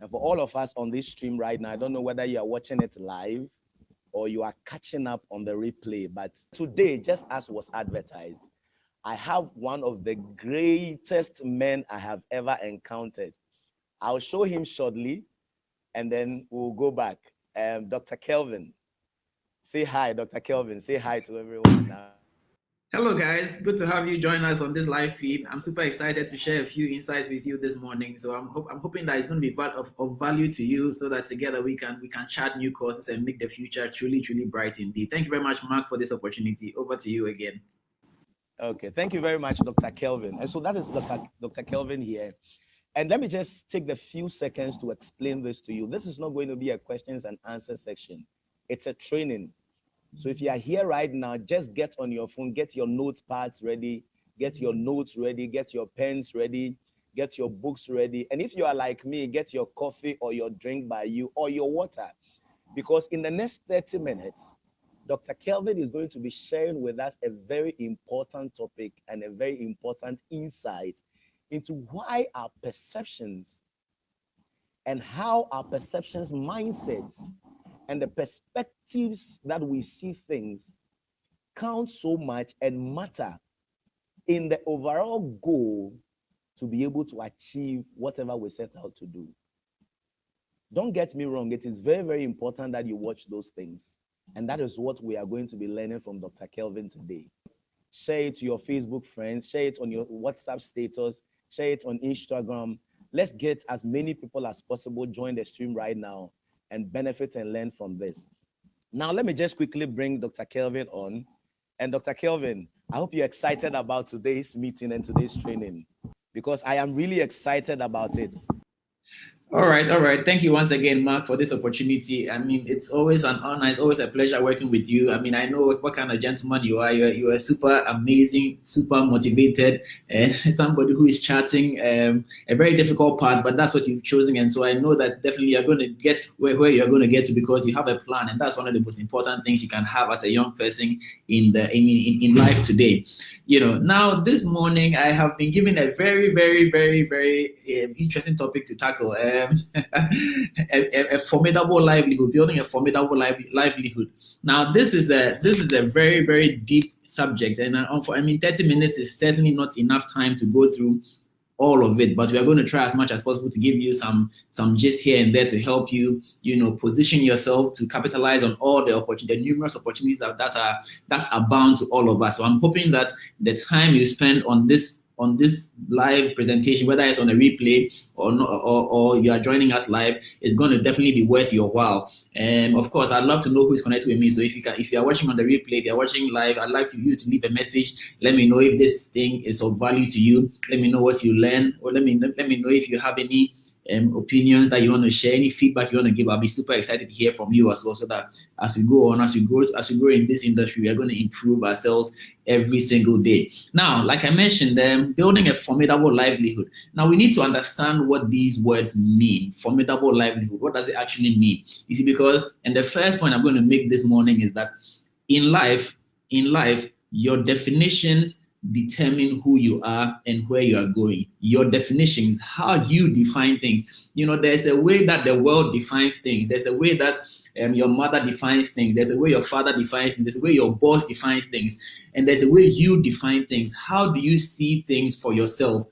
And for all of us on this stream right now, I don't know whether you are watching it live or you are catching up on the replay, but today, just as was advertised, I have one of the greatest men I have ever encountered. I'll show him shortly, and then we'll go back. Dr. Kelvin. Say hi, Dr. Kelvin. Say hi to everyone now. Hello, guys. Good to have you join us on this live feed. I'm super excited to share a few insights with you this morning. So I'm hoping that it's going to be of value to you, so that together we can chart new courses and make the future truly bright indeed. Thank you very much, Mark, for this opportunity. Over to you again. Okay, thank you very much, Dr. Kelvin. And so that is Dr. Kelvin here. And let me just take the few seconds to explain this to you. This is not going to be a questions and answers section. It's a training. So if you are here right now, just get on your phone, get your notepads ready, get your notes ready, get your pens ready, get your books ready. And if you are like me, get your coffee or your drink by you or your water. Because in the next 30 minutes, Dr. Kelvin is going to be sharing with us a very important topic and a very important insight into why our perceptions and how our perceptions, mindsets, and the perspectives that we see things count so much and matter in the overall goal to be able to achieve whatever we set out to do. Don't get me wrong, it is very, very important that you watch those things. And that is what we are going to be learning from Dr. Kelvin today. Share it to your Facebook friends, share it on your WhatsApp status, share it on Instagram. Let's get as many people as possible join the stream right now and benefit and learn from this. Now, let me just quickly bring Dr. Kelvin on. And Dr. Kelvin, I hope you're excited about today's meeting and today's training, because I am really excited about it. All right. Thank you once again, Mark, for this opportunity. I mean, it's always an honor. It's always a pleasure working with you. I mean, I know what kind of gentleman you are. You are super amazing, super motivated, and somebody who is charting a very difficult path, but that's what you've chosen. And so I know that definitely you're going to get where you're going to get to, because you have a plan, and that's one of the most important things you can have as a young person in life today. Now this morning I have been given a very, very, very, very interesting topic to tackle. A formidable livelihood, building a formidable livelihood. Now, this is a very, very deep subject, and 30 minutes is certainly not enough time to go through all of it, but we are going to try as much as possible to give you some gist here and there to help you, position yourself to capitalize on all the numerous opportunities that abound to all of us. So I'm hoping that the time you spend on this live presentation, whether it's on a replay or not, or you are joining us live, is going to definitely be worth your while. And of course, I'd love to know who is connected with me. So if you are watching on the replay, if you are watching live, I'd like you to leave a message. Let me know if this thing is of value to you. Let me know what you learn, or let me know if you have any opinions that you want to share, any feedback you want to give. I'll be super excited to hear from you as well, so that as we grow in this industry, we are going to improve ourselves every single day. Now, like I mentioned, building a formidable livelihood. Now, we need to understand what these words mean. Formidable livelihood. What does it actually mean? You see, and the first point I'm going to make this morning is that in life, your definitions determine who you are and where you are going. Your definitions, how you define things. There's a way that the world defines things. There's a way that your mother defines things. There's a way your father defines things. There's a way your boss defines things. And there's a way you define things. How do you see things for yourself?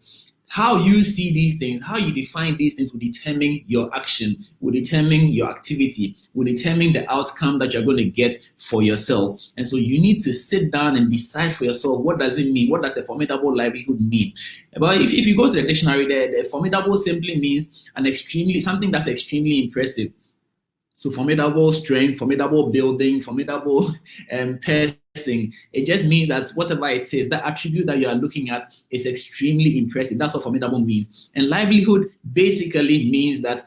How you see these things, how you define these things will determine your action, will determine your activity, will determine the outcome that you're going to get for yourself. And so you need to sit down and decide for yourself, what does it mean? What does a formidable livelihood mean? But if you go to the dictionary, the formidable simply means something that's extremely impressive. So formidable strength, formidable building, formidable person. It just means that whatever it says, that attribute that you are looking at is extremely impressive. That's what formidable means. And livelihood basically means that,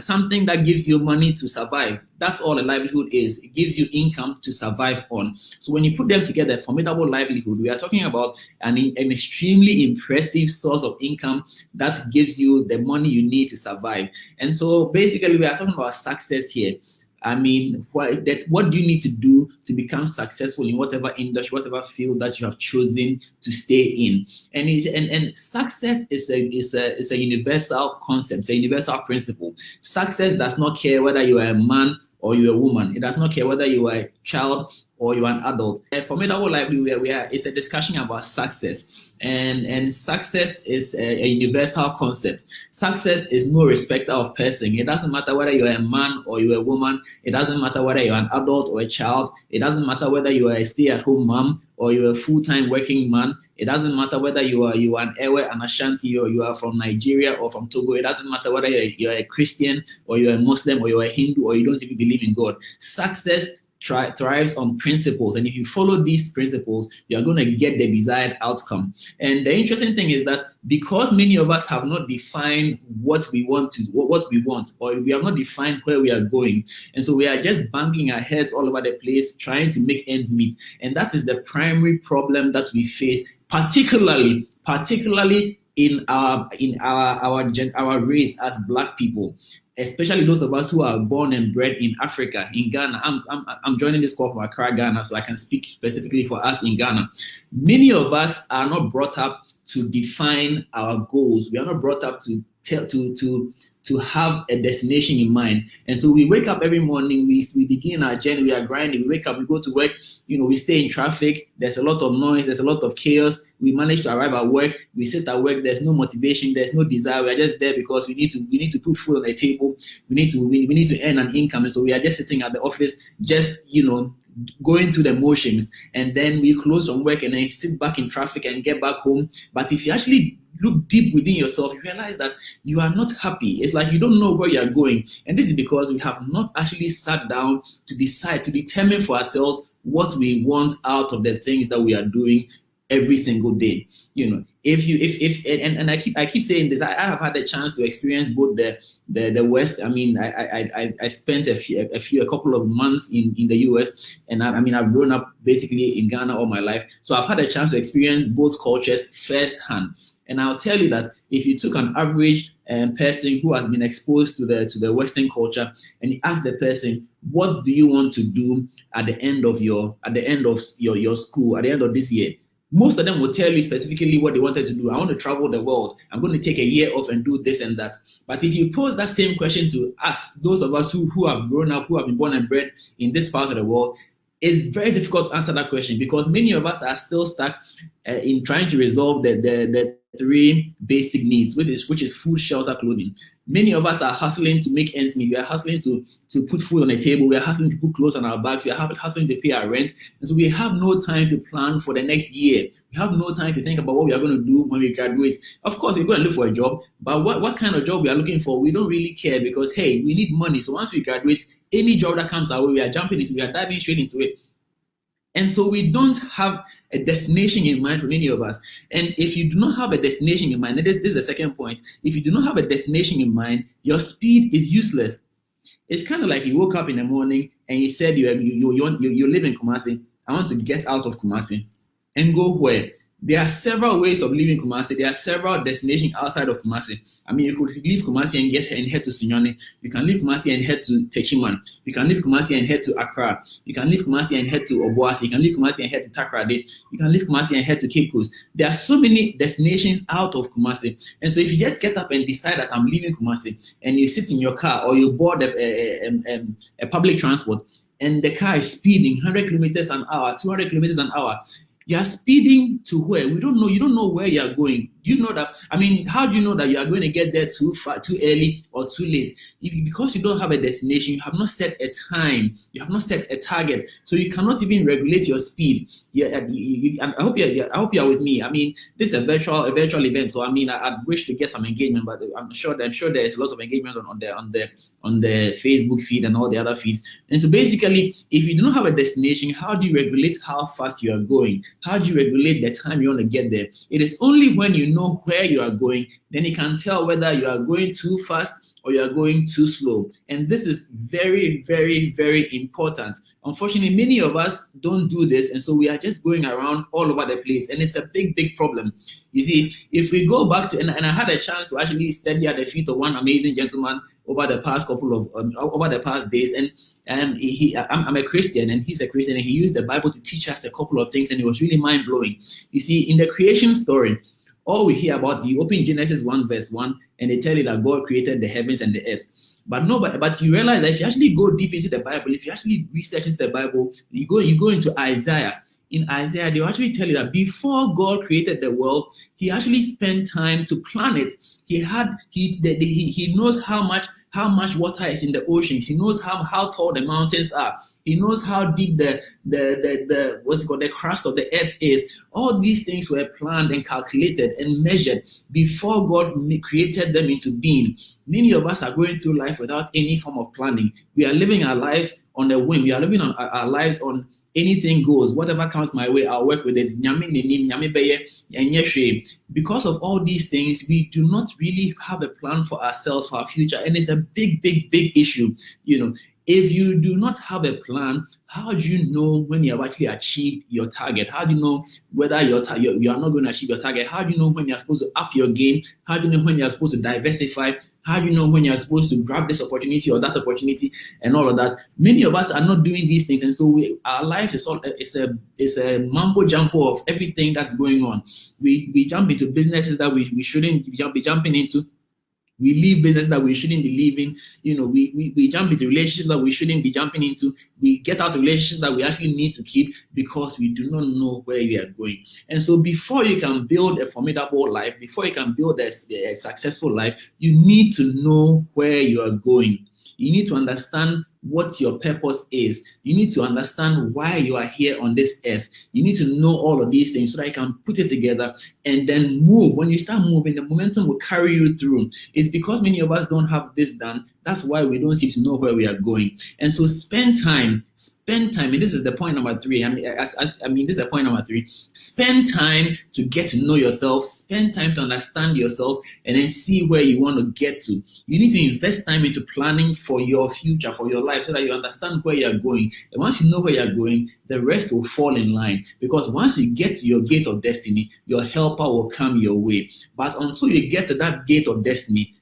something that gives you money to survive. That's all a livelihood is. It gives you income to survive on. So when you put them together, formidable livelihood, we are talking about an extremely impressive source of income that gives you the money you need to survive. And so basically we are talking about success here. I mean, what do you need to do to become successful in whatever industry, whatever field that you have chosen to stay in? And success is a universal concept, it's a universal principle. Success does not care whether you are a man or you're a woman. It does not care whether you are a child or you're an adult. And for me, that whole life, it's a discussion about success. And success is a universal concept. Success is no respecter of person. It doesn't matter whether you're a man or you're a woman. It doesn't matter whether you're an adult or a child. It doesn't matter whether you are a stay-at-home mom or you're a full-time working man. It doesn't matter whether you are an Ewe, an Ashanti, or you are from Nigeria or from Togo. It doesn't matter whether you're a Christian or you're a Muslim or you're a Hindu or you don't even believe in God. Success thrives on principles, and if you follow these principles, you're going to get the desired outcome. And the interesting thing is that because many of us have not defined what we want, or we have not defined where we are going, and so we are just banging our heads all over the place trying to make ends meet. And that is the primary problem that we face, particularly in our race as Black people, especially those of us who are born and bred in Africa, in Ghana. I'm joining this call from Accra, Ghana, so I can speak specifically for us in Ghana. Many of us are not brought up to define our goals. We are not brought up to have a destination in mind. And so we wake up every morning, we begin our journey, we are grinding, we wake up, we go to work, we stay in traffic, there's a lot of noise, there's a lot of chaos, we manage to arrive at work, we sit at work, there's no motivation, there's no desire, we are just there because we need to put food on the table, we need to earn an income, and so we are just sitting at the office, just going through the motions, and then we close from work and then sit back in traffic and get back home. But if you actually look deep within yourself, you realize that you are not happy. It's like you don't know where you are going. And this is because we have not actually sat down to decide, to determine for ourselves what we want out of the things that we are doing every single day. I keep saying this, I have had the chance to experience both the West. I mean, I spent a couple of months in the US, and I've grown up basically in Ghana all my life. So I've had a chance to experience both cultures firsthand. And I'll tell you that if you took an average person who has been exposed to the Western culture, and you ask the person, what do you want to do at the end of your school, at the end of this year? Most of them will tell you specifically what they wanted to do. I want to travel the world. I'm going to take a year off and do this and that. But if you pose that same question to us, those of us who have grown up, who have been born and bred in this part of the world, it's very difficult to answer that question because many of us are still stuck in trying to resolve the three basic needs, which is food, shelter, clothing. Many of us are hustling to make ends meet. We are hustling to put food on the table. We are hustling to put clothes on our backs. We are hustling to pay our rent. And so we have no time to plan for the next year. We have no time to think about what we are going to do when we graduate. Of course, we're going to look for a job, but what kind of job we are looking for, we don't really care because, hey, we need money. So once we graduate, any job that comes our way, we are jumping into, we are diving straight into it. And so we don't have a destination in mind for many of us. And if you do not have a destination in mind, this is the second point. If you do not have a destination in mind, your speed is useless. It's kind of like you woke up in the morning and you said you live in Kumasi. I want to get out of Kumasi and go where? There are several ways of leaving Kumasi. There are several destinations outside of Kumasi. I mean, you could leave Kumasi and head to Sunyani. You can leave Kumasi and head to Techiman. You can leave Kumasi and head to Accra. You can leave Kumasi and head to Obuasi. You can leave Kumasi and head to Takoradi. You can leave Kumasi and head to Cape Coast. There are so many destinations out of Kumasi. And so if you just get up and decide that I'm leaving Kumasi and you sit in your car or you board a public transport and the car is speeding 100 kilometers an hour, 200 kilometers an hour, you are speeding to where? We don't know. You don't know where you are going. You know that. I mean, how do you know that you are going to get there too far, too early, or too late? Because you don't have a destination, you have not set a time, you have not set a target, so you cannot even regulate your speed. I hope you are with me. I mean, this is a virtual event, so I mean, I wish to get some engagement, but I'm sure there is a lot of engagement on the Facebook feed and all the other feeds. And so basically, if you do not have a destination, how do you regulate how fast you are going? How do you regulate the time you want to get there? It is only when you know where you are going, then you can tell whether you are going too fast or you are going too slow. And this is very, very, very important. Unfortunately, many of us don't do this, and so we are just going around all over the place, and it's a big, big problem. You see, if we go back to, and I had a chance to actually study at the feet of one amazing gentleman over the past couple of over the past days, and I'm a Christian and he's a Christian, and he used the Bible to teach us a couple of things, and it was really mind blowing. You see, in the creation story, all we hear about, you open Genesis 1 verse 1, and they tell you that God created the heavens and the earth. But you realize that if you actually go deep into the Bible, if you actually research into the Bible, you go into Isaiah. In Isaiah, they will actually tell you that before God created the world, he actually spent time to plan it. He knows how much water is in the oceans. He knows how tall the mountains are. He knows how deep the crust of the earth is. All these things were planned and calculated and measured before God created them into being. Many of us are going through life without any form of planning. We are living our lives on a whim. We are living our lives on anything goes. Whatever comes my way, I'll work with it. Because of all these things, we do not really have a plan for ourselves, for our future. And it's a big, big, big issue. If you do not have a plan, how do you know when you have actually achieved your target? How do you know whether you are not going to achieve your target? How do you know when you're supposed to up your game? How do you know when you're supposed to diversify? How do you know when you're supposed to grab this opportunity or that opportunity and all of that? Many of us are not doing these things, and so our life is a mambo jumbo of everything that's going on. We jump into businesses that we shouldn't be jumping into. We leave business that we shouldn't be leaving. We jump into relationships that we shouldn't be jumping into. We get out of relationships that we actually need to keep because we do not know where we are going. And so before you can build a formidable life, before you can build a successful life, you need to know where you are going. You need to understand what your purpose is. You need to understand why you are here on this earth. You need to know all of these things so that you can put it together and then move. When you start moving, the momentum will carry you through. It's because many of us don't have this done. That's why we don't seem to know where we are going. And so spend time. And this is the point number 3. This is the point number 3. Spend time to get to know yourself. Spend time to understand yourself and then see where you want to get to. You need to invest time into planning for your future, for your life, so that you understand where you're going. And once you know where you're going, the rest will fall in line. Because once you get to your gate of destiny, your helper will come your way. But until you get to that gate of destiny,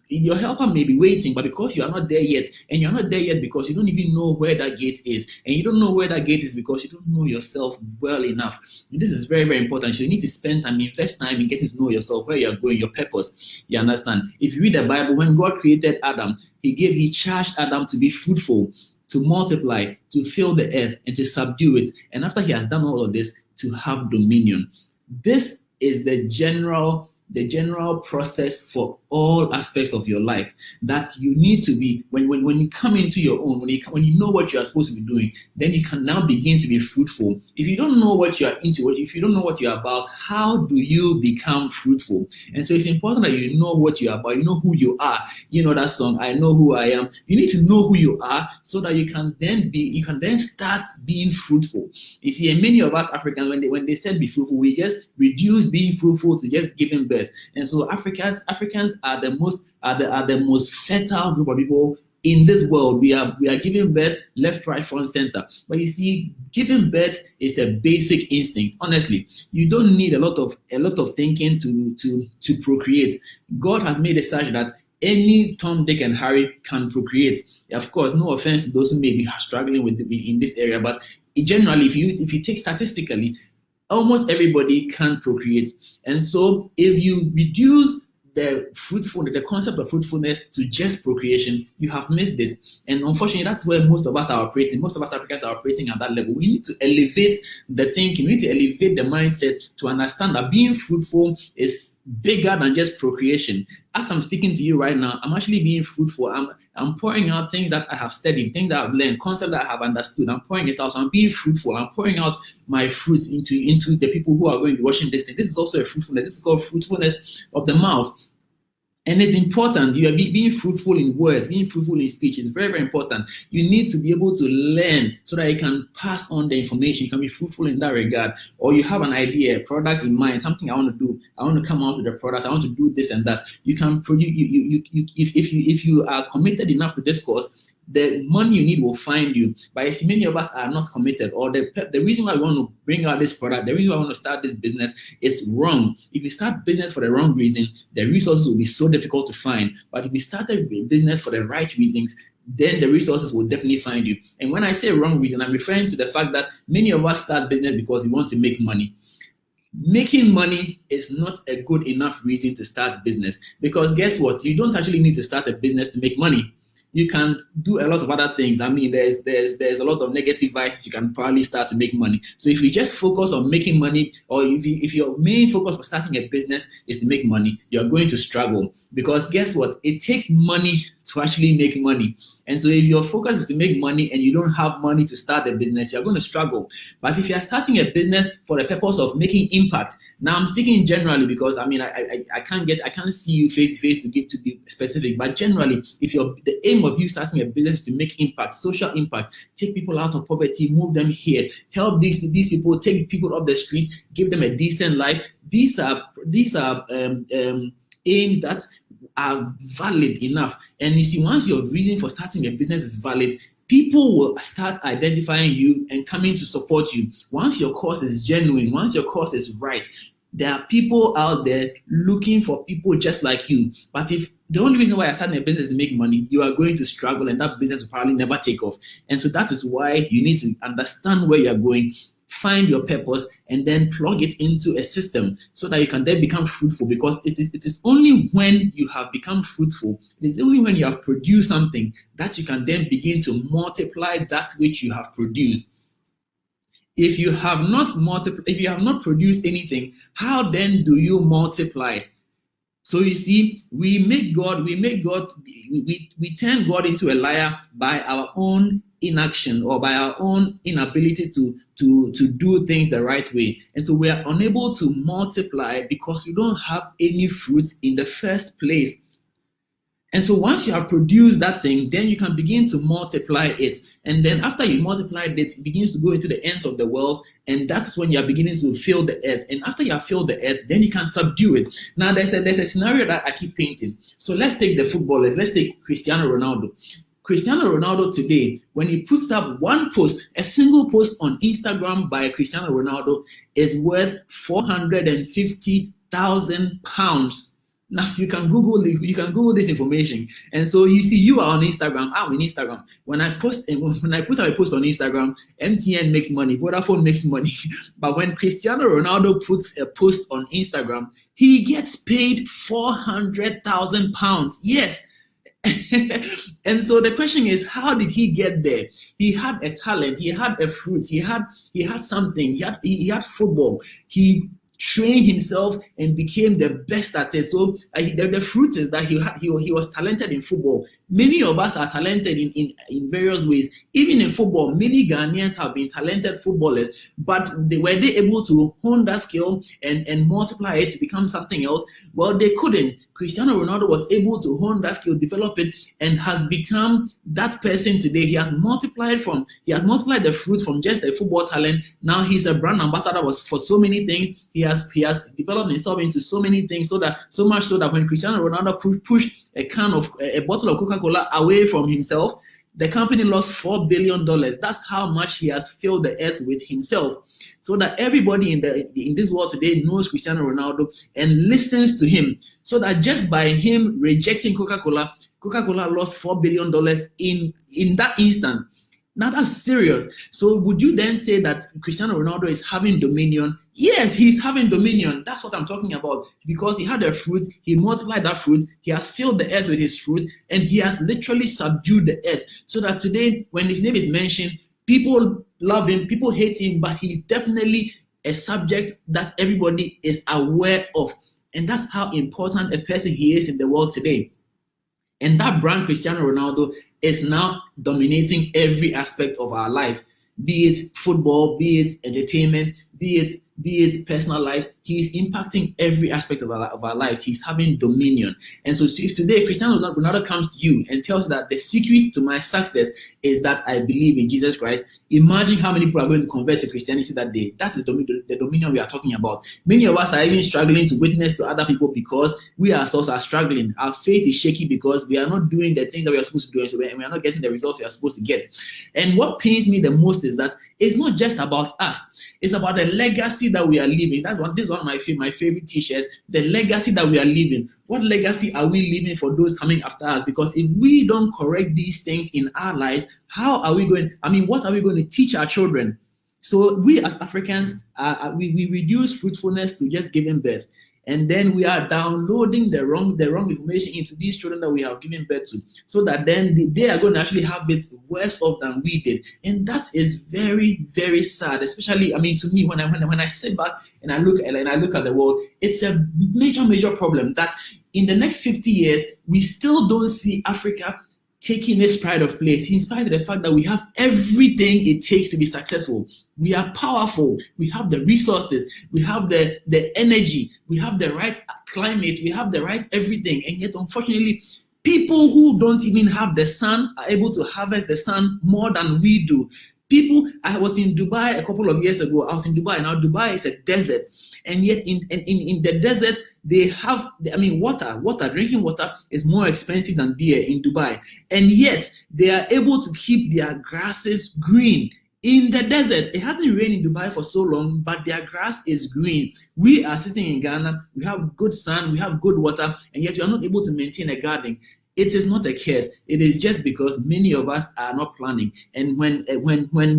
your helper may be waiting, but because you are not there yet, and you're not there yet because you don't even know where that gate is, and you don't know where that gate is because you don't know yourself well enough. And this is very, very important. So you need to spend time, invest time in getting to know yourself, where you're going, your purpose. You understand? If you read the Bible, when God created Adam, he charged Adam to be fruitful, to multiply, to fill the earth, and to subdue it. And after he has done all of this, to have dominion. This is the general process for all aspects of your life, that you need to be, when you come into your own, when you know what you are supposed to be doing, then you can now begin to be fruitful. If you don't know what you are into, if you don't know what you are about, how do you become fruitful? And so it's important that you know what you are about, you know who you are. You know that song, I know who I am. You need to know who you are so that you can then start being fruitful. You see, and many of us Africans, when they said be fruitful, we just reduce being fruitful to just giving birth. And so Africans are the most fertile group of people in this world. We are giving birth left, right, front, center. But you see, giving birth is a basic instinct. Honestly, you don't need a lot of thinking to procreate. God has made it such that any Tom, Dick, and Harry can procreate. Of course, no offense to those who may be struggling in this area, but generally, if you take statistically, almost everybody can procreate. And so if you reduce the concept of fruitfulness to just procreation, you have missed it. And unfortunately, that's where most of us are operating. Most of us Africans are operating at that level. We need to elevate the thinking. We need to elevate the mindset to understand that being fruitful is bigger than just procreation. As I'm speaking to you right now, I'm actually being fruitful. I'm pouring out things that I have studied, things that I've learned, concepts that I have understood. I'm pouring it out. So I'm being fruitful. I'm pouring out my fruits into the people who are going to be watching this thing. This is also a fruitfulness. This is called fruitfulness of the mouth. And it's important. You are being fruitful in words, being fruitful in speech is very, very important. You need to be able to learn so that you can pass on the information. You can be fruitful in that regard. Or you have an idea, a product in mind, something I want to do. I want to come out with a product. I want to do this and that. You can produce. If you are committed enough to this course, the money you need will find you. But if many of us are not committed, or the reason why I want to bring out this product, the reason why I want to start this business is wrong. If you start business for the wrong reason, the resources will be so difficult to find. But if you started business for the right reasons, then the resources will definitely find you. And when I say wrong reason, I'm referring to the fact that many of us start business because we want to make money. Making money is not a good enough reason to start business, because guess what? You don't actually need to start a business to make money. You can do a lot of other things. I mean, there's a lot of negative vices you can probably start to make money. So if you just focus on making money, or if your main focus for starting a business is to make money, you're going to struggle, because guess what? It takes money to actually make money. And so if your focus is to make money and you don't have money to start a business, you're going to struggle. But if you're starting a business for the purpose of making impact, now I'm speaking generally, because I mean, I can't see you face to face to be specific, but generally, if the aim of you starting a business is to make impact, social impact, take people out of poverty, move them here, help these people, take people off the street, give them a decent life, these are aims that are valid enough. And you see, once your reason for starting a business is valid, people will start identifying you and coming to support you. Once your cause is genuine, once your cause is right, there are people out there looking for people just like you. But if the only reason why you're starting a business is to make money, you are going to struggle, and that business will probably never take off. And so that is why you need to understand where you're going, find your purpose, and then plug it into a system so that you can then become fruitful. Because it is only when you have become fruitful, it is only when you have produced something, that you can then begin to multiply that which you have produced. If you have not produced anything, how then do you multiply? So you see, we turn God into a liar by our own inaction, or by our own inability to do things the right way. And so we are unable to multiply because we don't have any fruit in the first place. And so once you have produced that thing, then you can begin to multiply it. And then after you multiplied it, it begins to go into the ends of the world. And that's when you are beginning to fill the earth. And after you have filled the earth, then you can subdue it. Now there's a scenario that I keep painting. So let's take the footballers. Let's take Cristiano Ronaldo. Cristiano Ronaldo today, when he puts up one post, a single post on Instagram by Cristiano Ronaldo, is worth £450,000. Now you can Google this information. And so you see, you are on Instagram, I'm on Instagram. When I put up a post on Instagram, MTN makes money, Vodafone makes money. But when Cristiano Ronaldo puts a post on Instagram, he gets paid £400,000. Yes. And so the question is, how did he get there? He had a talent, he had a fruit, he had something, he had football. He trained himself and became the best at it. So the fruit is that he was talented in football. Many of us are talented in various ways. Even in football, many Ghanaians have been talented footballers, but were they able to hone that skill and multiply it to become something else? Well, they couldn't. Cristiano Ronaldo was able to hone that skill, develop it, and has become that person today. He has multiplied the fruit from just a football talent. Now he's a brand ambassador for so many things. He has developed himself into so many things, so much so that when Cristiano Ronaldo pushed a bottle of Coca-Cola away from himself, the company lost $4 billion. That's how much he has filled the earth with himself. So that everybody in this world today knows Cristiano Ronaldo and listens to him. So that just by him rejecting Coca-Cola lost $4 billion in that instant. Now that's serious. So would you then say that Cristiano Ronaldo is having dominion? Yes, he's having dominion. That's what I'm talking about. Because he had a fruit, he multiplied that fruit, he has filled the earth with his fruit, and he has literally subdued the earth. So that today, when his name is mentioned, people love him, people hate him, but he's definitely a subject that everybody is aware of. And that's how important a person he is in the world today. And that brand, Cristiano Ronaldo, is now dominating every aspect of our lives, be it football, be it entertainment, be it personal lives. He's impacting every aspect of our lives. He's having dominion. And so if today Cristiano Ronaldo comes to you and tells you that the secret to my success is that I believe in Jesus Christ, Imagine how many people are going to convert to Christianity that day. That's the dominion we are talking about. Many of us are even struggling to witness to other people because we ourselves are struggling. Our faith is shaky because we are not doing the things that we are supposed to do, and we are not getting the results we are supposed to get. And what pains me the most is that it's not just about us. It's about the legacy that we are leaving. This is one of my favorite t-shirts. The legacy that we are leaving. What legacy are we leaving for those coming after us? Because if we don't correct these things in our lives, what are we going to teach our children? So we as Africans, we reduce fruitfulness to just giving birth. And then we are downloading the wrong information into these children that we have given birth to, so that then they are going to actually have it worse off than we did. And that is very, very sad. Especially, to me, when I sit back and I look at the world, it's a major problem that in the next 50 years we still don't see Africa taking its pride of place, in spite of the fact that we have everything it takes to be successful. We are powerful. We have the resources. We have the energy. We have the right climate. We have the right everything. And yet, unfortunately, people who don't even have the sun are able to harvest the sun more than we do. I was in Dubai a couple of years ago. Now Dubai is a desert. And yet in the desert, they have, water, drinking water is more expensive than beer in Dubai. And yet they are able to keep their grasses green. In the desert, it hasn't rained in Dubai for so long, but their grass is green. We are sitting in Ghana, we have good sun, we have good water, and yet we are not able to maintain a garden. It is not a curse. It is just because many of us are not planning. And when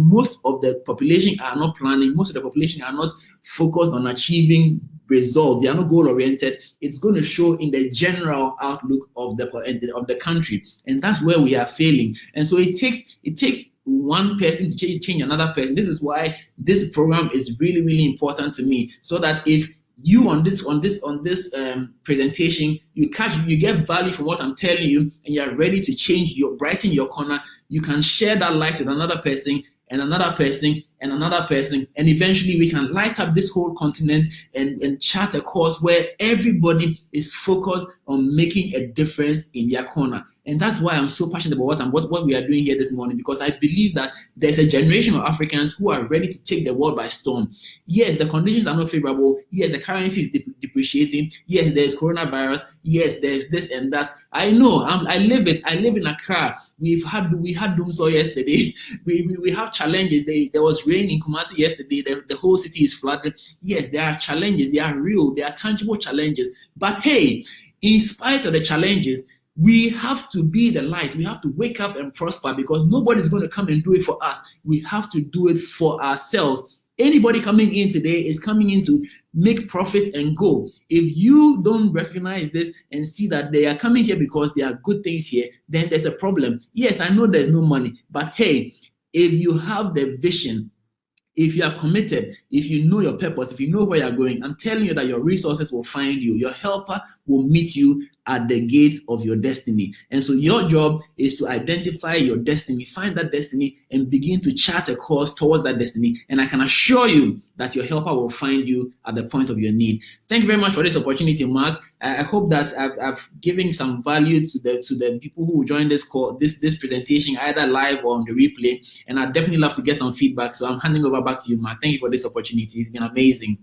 most of the population are not planning, most of the population are not focused on achieving results, they are not goal oriented, it's going to show in the general outlook of the country. And that's where we are failing. And so it takes one person to change another person. This is why this program is really, really important to me, so that if you on this presentation, you get value from what I'm telling you, and you're ready to brighten your corner, you can share that light with another person and another person and another person, and eventually we can light up this whole continent and chart a course where everybody is focused on making a difference in their corner. And that's why I'm so passionate about what we are doing here this morning, because I believe that there's a generation of Africans who are ready to take the world by storm. Yes, the conditions are not favorable. Yes, the currency is depreciating. Yes, there's coronavirus. Yes, there's this and that. I know. I live it. I live in Accra. We had doomsday yesterday. We have challenges. There was rain in Kumasi yesterday. The whole city is flooded. Yes, there are challenges. They are real. They are tangible challenges. But hey, in spite of the challenges, we have to be the light. We have to wake up and prosper, because nobody's going to come and do it for us. We have to do it for ourselves. Anybody coming in today is coming in to make profit and go. If you don't recognize this and see that they are coming here because there are good things here, then there's a problem. Yes, I know there's no money, but hey, if you have the vision, if you are committed, if you know your purpose, if you know where you're going, I'm telling you that your resources will find you. Your helper will meet you at the gate of your destiny. And so your job is to identify your destiny, find that destiny, and begin to chart a course towards that destiny. And I can assure you that your helper will find you at the point of your need. Thank you very much for this opportunity, Mark. I hope that I've given some value to the people who join this call, this presentation, either live or on the replay. And I'd definitely love to get some feedback. So I'm handing over back to you, Mark. Thank you for this opportunity. It's been amazing.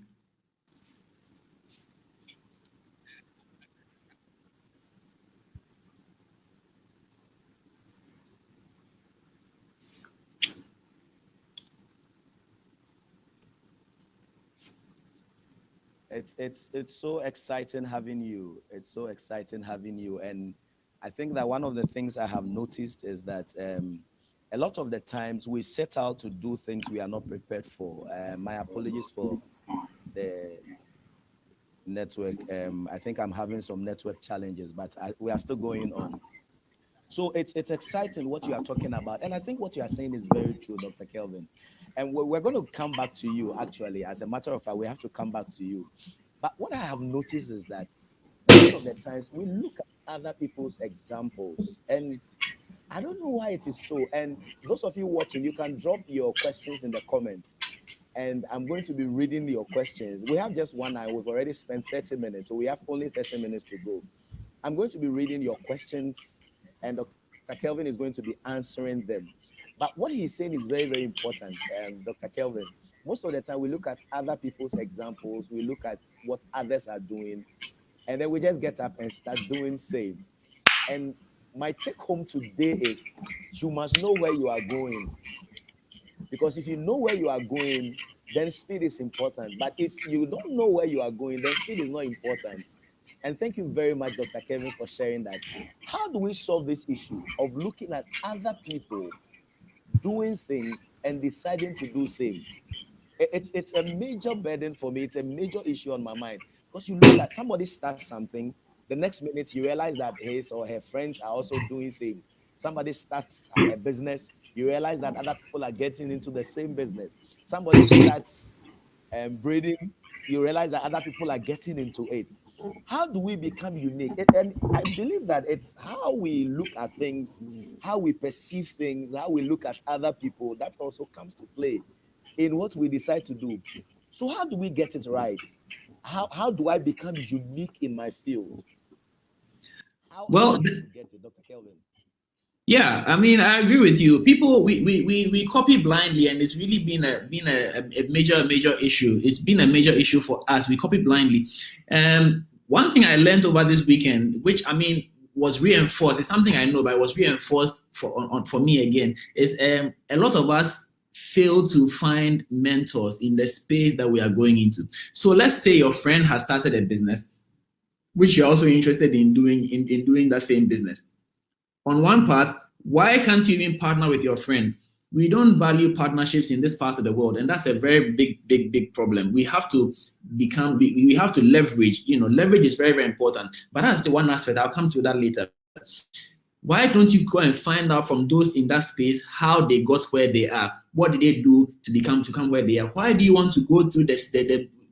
It's so exciting having you. It's so exciting having you. And I think that one of the things I have noticed is that a lot of the times we set out to do things we are not prepared for. My apologies for the network. I think I'm having some network challenges, but we are still going on. So it's exciting what you are talking about. And I think what you are saying is very true, Dr. Kelvin. And we're going to come back to you, actually. As a matter of fact, we have to come back to you. But what I have noticed is that most of the times we look at other people's examples, and I don't know why it is so. And those of you watching, you can drop your questions in the comments, and I'm going to be reading your questions. We have just 1 hour. We've already spent 30 minutes, so we have only 30 minutes to go. I'm going to be reading your questions, and Dr. Kelvin is going to be answering them. But what he's saying is very, very important, Dr. Kelvin. Most of the time, we look at other people's examples, we look at what others are doing, and then we just get up and start doing same. And my take home today is you must know where you are going. Because if you know where you are going, then speed is important. But if you don't know where you are going, then speed is not important. And thank you very much, Dr. Kevin, for sharing that. How do we solve this issue of looking at other people doing things and deciding to do same? It's a major burden for me. It's a major issue on my mind, because you look at somebody starts something, the next minute you realize that his or her friends are also doing same. Somebody starts a business, you realize that other people are getting into the same business. Somebody starts breeding, you realize that other people are getting into it. How do we become unique? And I believe that it's how we look at things, how we perceive things, how we look at other people, that also comes to play in what we decide to do. So how do we get it right? How do I become unique in my field? How are we Well, going to get it, Dr. Kelvin? yeah, I mean, I agree with you. People, we copy blindly, and it's really been a major issue. It's been a major issue for us. We copy blindly. One thing I learned over this weekend, which I mean was reinforced, it's something I know, but it was reinforced for me again, is a lot of us fail to find mentors in the space that we are going into. So let's say your friend has started a business, which you're also interested in doing that same business. On one part, why can't you even partner with your friend? We don't value partnerships in this part of the world, and that's a very big problem. We have to we have to leverage. Leverage is very important, but that's the one aspect. I'll come to that later. Why don't you go and find out from those in that space how they got where they are? What did they do to come where they are? Why do you want to go through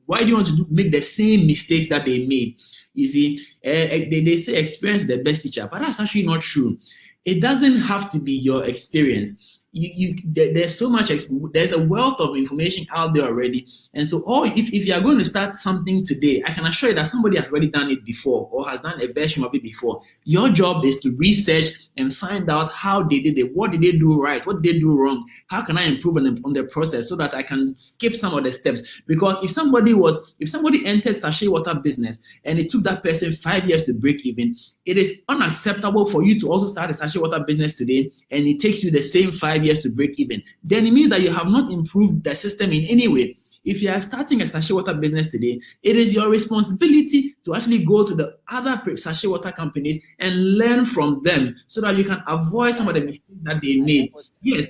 why do you want to make the same mistakes that they made? You see, they say experience is the best teacher, but that's actually not true. It doesn't have to be your experience. There's so much, there's a wealth of information out there already. And so, if you are going to start something today, I can assure you that somebody has already done it before or has done a version of it before. Your job is to research and find out how they did it. What did they do right? What did they do wrong? How can I improve on the process so that I can skip some of the steps? Because if somebody entered sachet water business and it took that person 5 years to break even, it is unacceptable for you to also start a sachet water business today and it takes you the same 5 years to break even. Then it means that you have not improved the system in any way. If you are starting a sachet water business today, it is your responsibility to actually go to the other sachet water companies and learn from them so that you can avoid some of the mistakes that they made. Yes.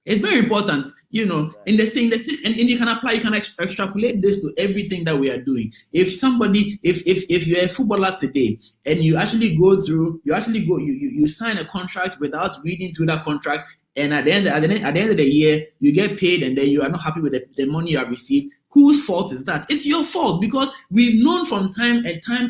It's very important, in the same, and you can apply, you can extrapolate this to everything that we are doing. If you're a footballer today and you actually you sign a contract without reading through that contract, and at the end of the year, you get paid and then you are not happy with the money you have received, whose fault is that? It's your fault, because we've known from time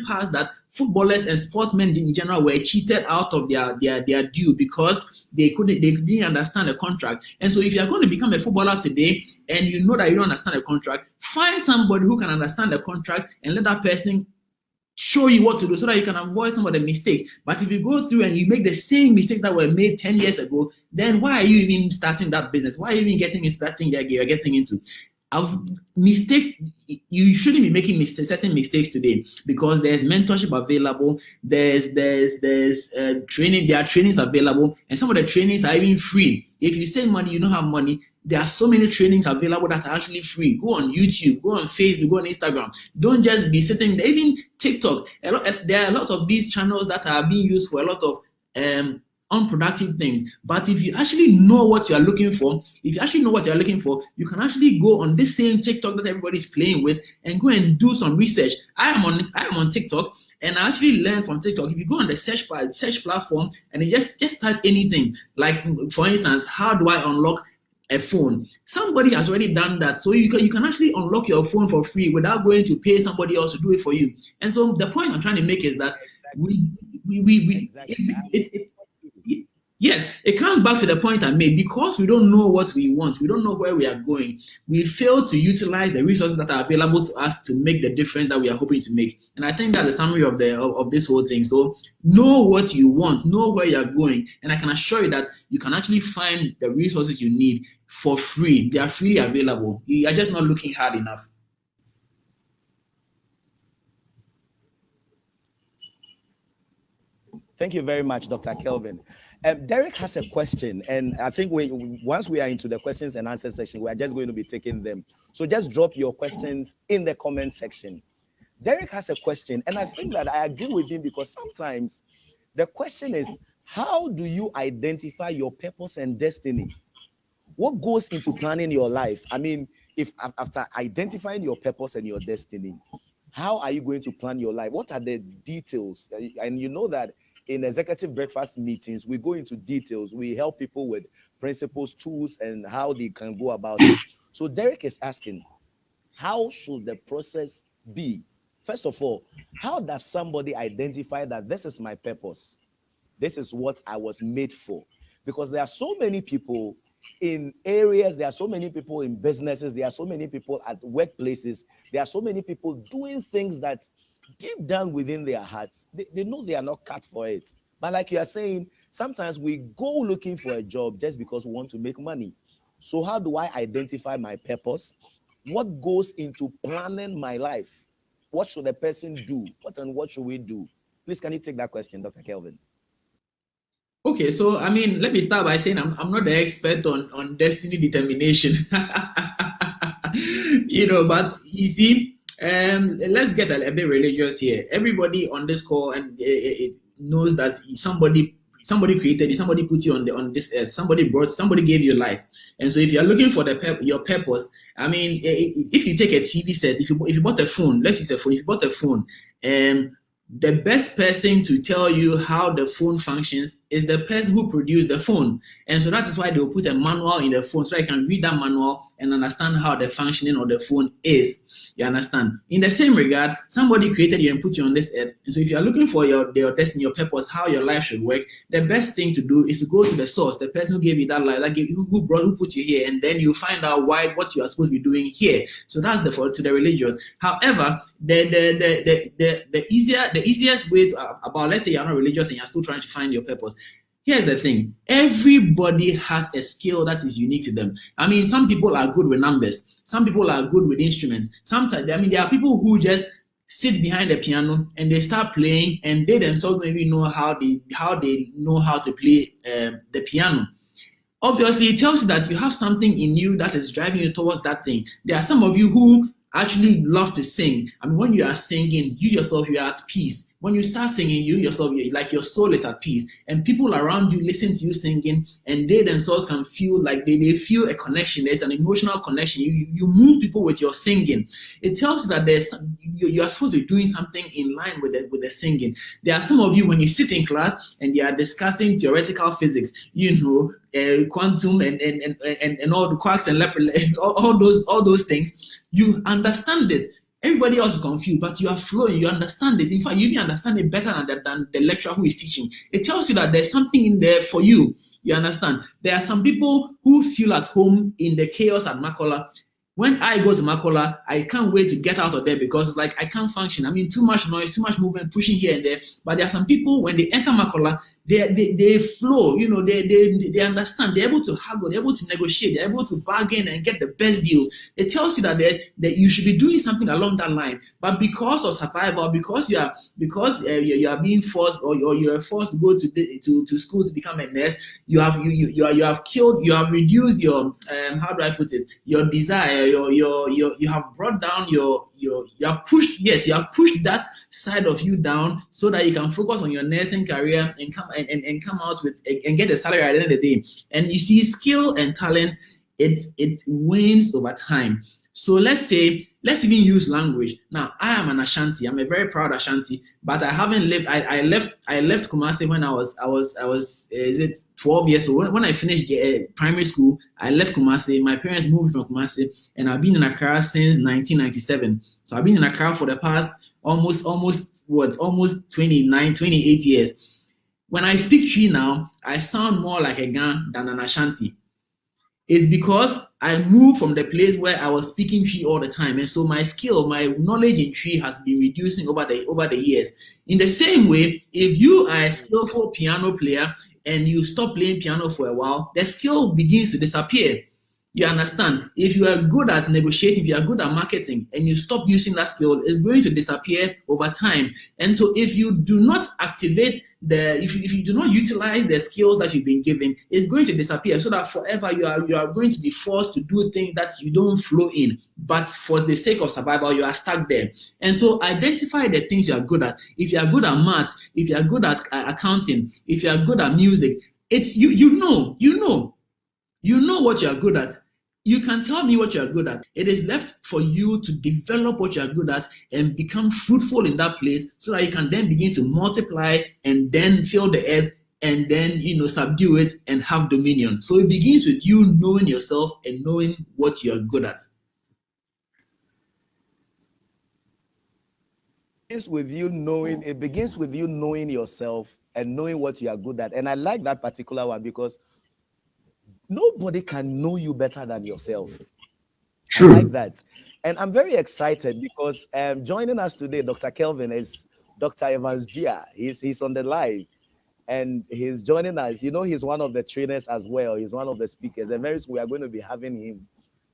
past that footballers and sportsmen in general were cheated out of their due because they didn't understand the contract. And so if you're going to become a footballer today and you know that you don't understand the contract, find somebody who can understand the contract and let that person show you what to do so that you can avoid some of the mistakes. But if you go through and you make the same mistakes that were made 10 years ago, then why are you even starting that business? Why are you even getting into that thing that you're getting into? Mistakes, you shouldn't be making certain mistakes today, because there's mentorship available, there's training, there are trainings available, and some of the trainings are even free. If you save money, you don't have money, there are so many trainings available that are actually free. Go on YouTube, go on Facebook, go on Instagram. Don't just be sitting there. Even TikTok, there are lots of these channels that are being used for a lot of unproductive things. But if you actually know what you are looking for, you can actually go on this same TikTok that everybody's playing with and go and do some research. I am on TikTok, and I actually learn from TikTok. If you go on the search platform and you just type anything, like for instance, how do I unlock a phone? Somebody has already done that, so you can actually unlock your phone for free without going to pay somebody else to do it for you. And so the point I'm trying to make is that Yes, it comes back to the point I made. Because we don't know what we want, we don't know where we are going, we fail to utilize the resources that are available to us to make the difference that we are hoping to make. And I think that's the summary of this whole thing. So know what you want, know where you're going, and I can assure you that you can actually find the resources you need for free. They are freely available. You are just not looking hard enough. Thank you very much, Dr. Kelvin. Derek has a question, and I think once we are into the questions and answer section, we are just going to be taking them. So just drop your questions in the comment section. Derek has a question, and I think that I agree with him, because sometimes the question is, how do you identify your purpose and destiny? What goes into planning your life? I mean, if after identifying your purpose and your destiny, how are you going to plan your life? What are the details? And you know that in executive breakfast meetings, we go into details. We help people with principles, tools, and how they can go about it. So Derek is asking, how should the process be? First of all, how does somebody identify that this is my purpose? This is what I was made for? Because there are so many people in areas, there are so many people in businesses, there are so many people at workplaces, there are so many people doing things that deep down within their hearts, they know they are not cut for it. But like you are saying, sometimes we go looking for a job just because we want to make money. So how do I identify my purpose? What goes into planning my life? What should a person do? What should we do? Please, can you take that question, Dr. Kelvin? Okay, so I mean, let me start by saying I'm not the expert on destiny determination. But you see, let's get a bit religious here. Everybody on this call and it knows that somebody created you, somebody put you on this earth, somebody gave you life. And so if you're looking for your purpose, I mean, if you take a TV set, if you bought a phone, let's use a phone. If you bought a phone, the best person to tell you how the phone functions is the person who produced the phone. And so that is why they will put a manual in the phone, so you can read that manual and understand how the functioning of the phone is. You understand? In the same regard, somebody created you and put you on this earth. And so if you're looking for your destiny, your purpose, how your life should work, the best thing to do is to go to the source, the person who gave you that life, who put you here, and then you find out what you are supposed to be doing here. So that's to the religious. However, the easiest way about, let's say you're not religious and you're still trying to find your purpose. Here's the thing. Everybody has a skill that is unique to them. I mean, some people are good with numbers. Some people are good with instruments. Sometimes, I mean, there are people who just sit behind the piano and they start playing, and they themselves don't even know how they know how to play the piano. Obviously, it tells you that you have something in you that is driving you towards that thing. There are some of you who actually love to sing. I mean, when you are singing, you yourself, you are at peace. When you start singing, you yourself, like your soul is at peace, and people around you listen to you singing, and they themselves can feel like they feel a connection. There's an emotional connection. You move people with your singing. It tells you that you are supposed to be doing something in line with the singing. There are some of you, when you sit in class and they are discussing theoretical physics, quantum and all the quarks and all those things, you understand it. Everybody else is confused, but you are flowing, you understand it. In fact, you even understand it better than the lecturer who is teaching. It tells you that there's something in there for you. You understand? There are some people who feel at home in the chaos at Makola. When I go to Makola, I can't wait to get out of there, because it's like I can't function. I mean, too much noise, too much movement, pushing here and there. But there are some people, when they enter Makola, they flow. They understand. They're able to haggle. They're able to negotiate. They're able to bargain and get the best deals. It tells you that you should be doing something along that line. But because of survival, because you are being forced, or you are forced to go to school to become a nurse, you have reduced your how do I put it, your desire. You have brought down you have pushed that side of you down, so that you can focus on your nursing career and come out with and get a salary at the end of the day. And you see, skill and talent, it wanes over time. So let's even use language. Now, I am an Ashanti. I'm a very proud Ashanti, but I haven't lived. I left Kumasi when I was 12 years old. When I finished primary school, I left Kumasi. My parents moved from Kumasi, and I've been in Accra since 1997. So I've been in Accra for the past almost 28 years. When I speak Tree now, I sound more like a Gan than an Ashanti. It's because I moved from the place where I was speaking Tree all the time, and so my skill, my knowledge in Tree has been reducing over the years. In the same way, if you are a skillful piano player and you stop playing piano for a while, the skill begins to disappear. You understand? If you are good at negotiating, if you are good at marketing, and you stop using that skill, it's going to disappear over time. And so if you do not activate if you do not utilize the skills that you've been given, it's going to disappear, so that forever you are going to be forced to do things that you don't flow in. But for the sake of survival, you are stuck there. And so identify the things you are good at. If you are good at math, if you are good at accounting, if you are good at music, it's you know what you are good at. You can tell me what you are good at. It is left for you to develop what you are good at and become fruitful in that place, so that you can then begin to multiply and then fill the earth and then subdue it and have dominion. So it begins with you knowing yourself and knowing what you are good at. It begins with you knowing yourself and knowing what you are good at. And I like that particular one because nobody can know you better than yourself. True. I like that. And I'm very excited because joining us today, Dr. Kelvin, is Dr. Evans Gia. He's on the live and he's joining us. He's one of the trainers as well. He's one of the speakers. And very soon we are going to be having him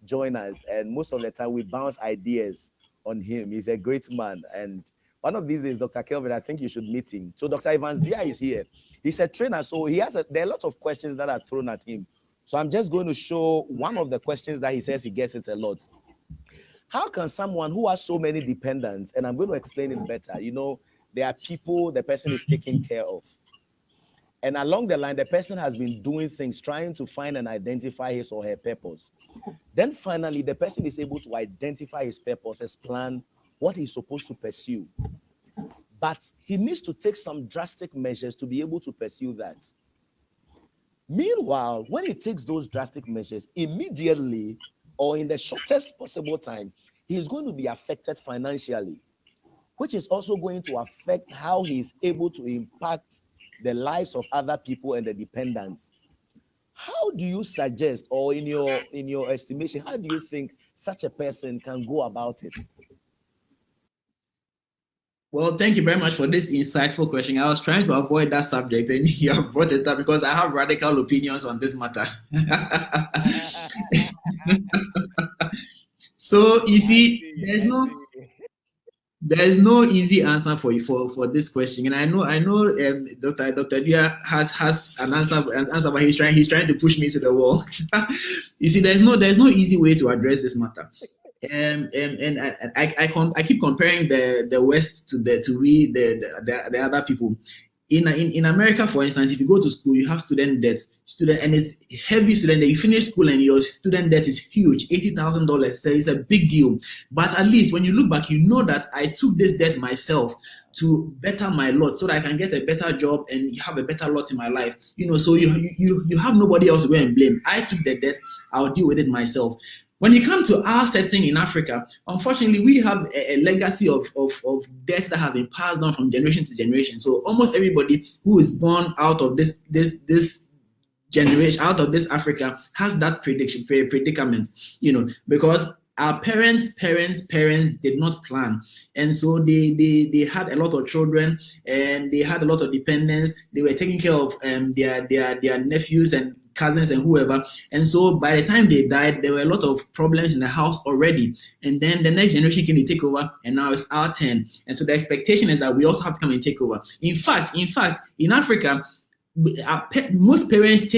join us. And most of the time we bounce ideas on him. He's a great man. And one of these days, Dr. Kelvin, I think you should meet him. So Dr. Evans Gia is here. He's a trainer. So there are a lot of questions that are thrown at him. So I'm just going to show one of the questions that he says he gets it a lot. How can someone who has so many dependents, and I'm going to explain it better, there are people the person is taking care of. And along the line, the person has been doing things, trying to find and identify his or her purpose. Then finally, the person is able to identify his purpose, his plan, what he's supposed to pursue. But he needs to take some drastic measures to be able to pursue that. Meanwhile, when he takes those drastic measures, immediately or in the shortest possible time, he is going to be affected financially, which is also going to affect how he is able to impact the lives of other people and the dependents. How do you suggest, or in your estimation, how do you think such a person can go about it? Well, thank you very much for this insightful question. I was trying to avoid that subject, and you have brought it up because I have radical opinions on this matter. So you see, there's no easy answer for you for this question, and I know Dr. Dia has an answer, but he's trying to push me to the wall. You see, there's no easy way to address this matter. And I keep comparing the West to the other people. In America, for instance, if you go to school, you have student debt, and it's heavy student debt. You finish school and your student debt is huge, $80,000. So it's a big deal. But at least when you look back, you know that I took this debt myself to better my lot, so that I can get a better job and have a better lot in my life. So you have nobody else to go and blame. I took the debt. I'll deal with it myself. When you come to our setting in Africa, unfortunately, we have a legacy of debt that has been passed down from generation to generation. So almost everybody who is born out of this generation, out of this Africa, has that predicament, because our parents did not plan. And so they had a lot of children and they had a lot of dependents. They were taking care of their nephews and cousins and whoever. And so by the time they died, there were a lot of problems in the house already. And then the next generation came to take over, and now it's our turn. And so the expectation is that we also have to come and take over. In fact, in Africa, most parents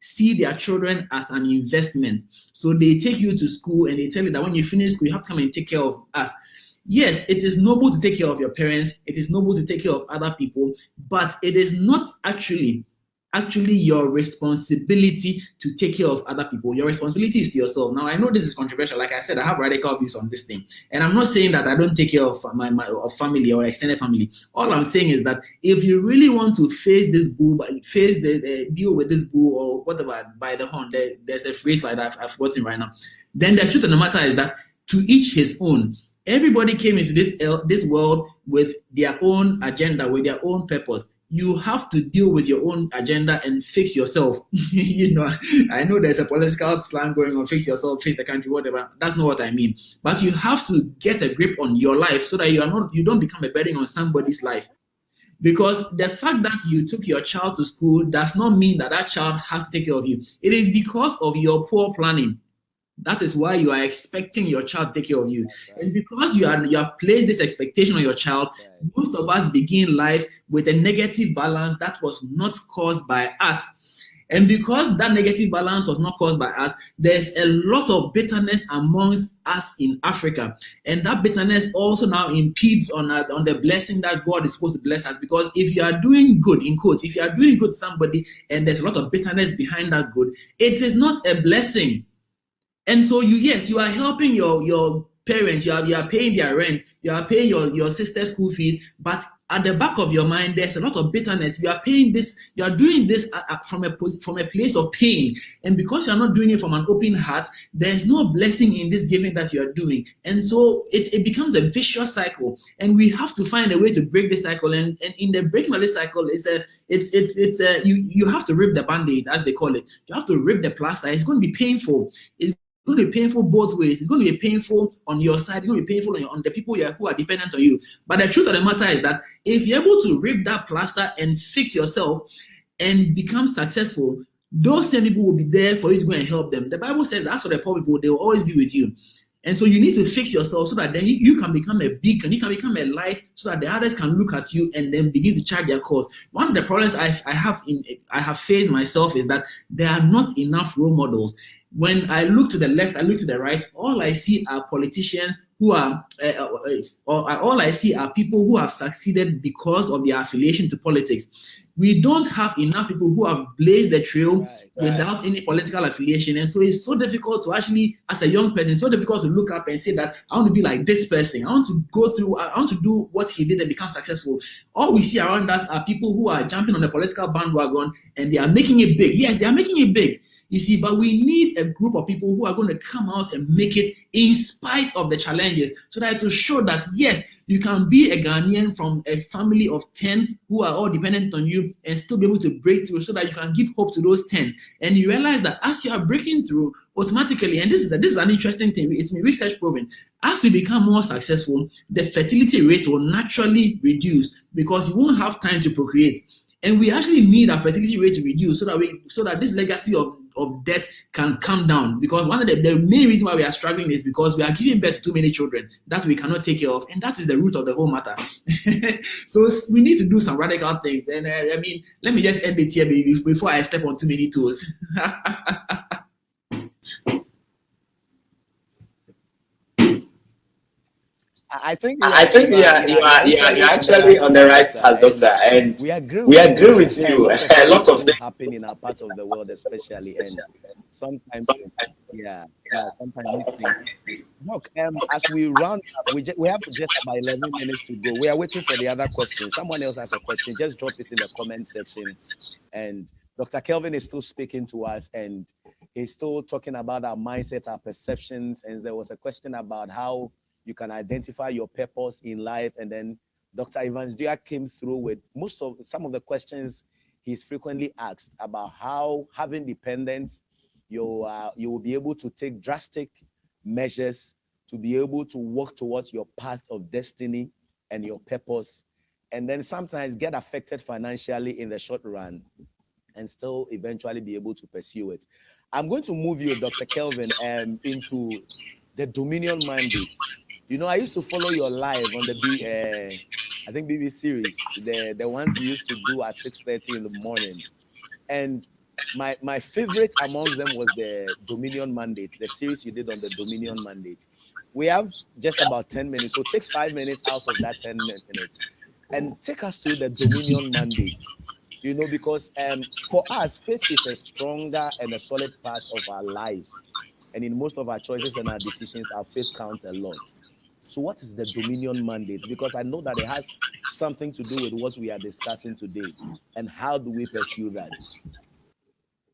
see their children as an investment. So they take you to school and they tell you that when you finish school, you have to come and take care of us. Yes, it is noble to take care of your parents. It is noble to take care of other people, but it is not actually your responsibility to take care of other people. Your responsibility is to yourself. Now, I know this is controversial. Like I said, I have radical views on this thing. And I'm not saying that I don't take care of my family or extended family. All I'm saying is that if you really want to face this bull, deal with this bull or whatever by the horn, there's a phrase like that I've forgotten right now. Then the truth of the matter is that to each his own. Everybody came into this world with their own agenda, with their own purpose. you have to deal with your own agenda and fix yourself. You know, I know there's a political slang going on, fix yourself, fix the country, whatever. That's not what I mean. But you have to get a grip on your life so that you don't become a burden on somebody's life. Because the fact that you took your child to school does not mean that that child has to take care of you. It is because of your poor planning. That is why you are expecting your child to take care of you. Right. And because you have placed this expectation on your child, Right. most of us begin life with a negative balance that was not caused by us. And because that negative balance was not caused by us, there's a lot of bitterness amongst us in Africa. And that bitterness also now impedes on the blessing that God is supposed to bless us. Because if you are doing good, in quotes, if you are doing good to somebody and there's a lot of bitterness behind that good, it is not a blessing. And so you are helping your parents, you are paying their rent, you are paying your sister's school fees, but at the back of your mind, there's a lot of bitterness. You are paying this, you are doing this from a place of pain. And because you are not doing it from an open heart, there's no blessing in this giving that you are doing. And so it becomes a vicious cycle. And we have to find a way to break this cycle. And in the breaking of this cycle, you have to rip the band-aid, as they call it. You have to rip the plaster. It's going to be painful. It's going to be painful both ways. It's going to be painful on your side. It's going to be painful on the people who are dependent on you. But the truth of the matter is that if you're able to rip that plaster and fix yourself and become successful, those same people will be there for you to go and help them. The Bible says that's for the poor people. They will always be with you. And so you need to fix yourself so that then you can become a beacon, you can become a light so that the others can look at you and then begin to charge their cause. One of the problems I have faced myself is that there are not enough role models. When I look to the left, I look to the right, all I see are politicians who are, all I see are people who have succeeded because of their affiliation to politics. We don't have enough people who have blazed the trail without any political affiliation. And so it's so difficult to actually, as a young person, it's so difficult to look up and say that I want to be like this person. I want to go through, I want to do what he did and become successful. All we see around us are people who are jumping on the political bandwagon and they are making it big. Yes, they are making it big. You see, but we need a group of people who are going to come out and make it in spite of the challenges, so that to show that, yes, you can be a Ghanaian from a family of 10 who are all dependent on you and still be able to break through, so that you can give hope to those 10. And you realize that as you are breaking through, automatically, and this is an interesting thing, it's been research proven, as we become more successful, the fertility rate will naturally reduce because you won't have time to procreate. And we actually need our fertility rate to reduce so that this legacy of death can come down. Because one of the main reason why we are struggling is because we are giving birth to too many children that we cannot take care of, and that is the root of the whole matter. So we need to do some radical things. And let me just end it here before I step on too many toes. I think I think you're actually on the right path, doctor, and we agree with you. A lot of things happen in our part of the world, especially, and sometimes, sometimes things. Look, as we round up, we have just about 11 minutes to go. We are waiting for the other questions. Someone else has a question. Just drop it in the comment section. And Dr. Kelvin is still speaking to us, and he's still talking about our mindset, our perceptions. And there was a question about how you can identify your purpose in life. And then Dr. Evans Dia came through with some of the questions he's frequently asked about how having dependence, you will be able to take drastic measures to be able to work towards your path of destiny and your purpose, and then sometimes get affected financially in the short run and still eventually be able to pursue it. I'm going to move you, Dr. Kelvin, into the Dominion mandate. You know, I used to follow your live on the I think BB series, the ones we used to do at 6:30 in the mornings. And my favorite amongst them was the Dominion mandate, the series you did on the Dominion mandate. We have just about 10 minutes, so take 5 minutes out of that 10 minutes and take us through the Dominion mandate. You know, because for us, faith is a stronger and a solid part of our lives. And in most of our choices and our decisions, our faith counts a lot. So what is the Dominion mandate? Because I know that it has something to do with what we are discussing today. And how do we pursue that?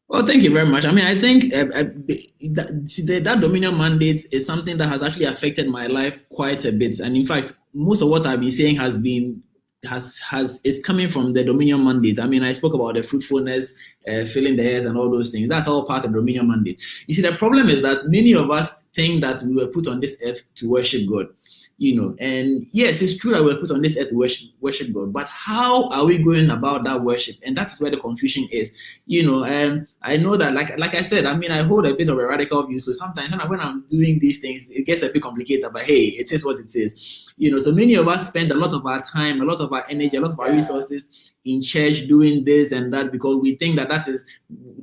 Well, thank you very much. I mean, I think that Dominion mandate is something that has actually affected my life quite a bit. And in fact, most of what I've been saying has been is coming from the dominion mandate. I mean, I spoke about the fruitfulness, filling the earth, and all those things. That's all part of the dominion mandate. You see, the problem is that many of us think that we were put on this earth to worship God. And yes, it's true that we're put on this earth to worship God, but how are we going about that worship? And that's where the confusion is. I know that, like I said, I mean, I hold a bit of a radical view, so sometimes when I'm doing these things, it gets a bit complicated, but hey, it is what it is. So many of us spend a lot of our time, a lot of our energy, a lot of our resources in church doing this and that because we think that is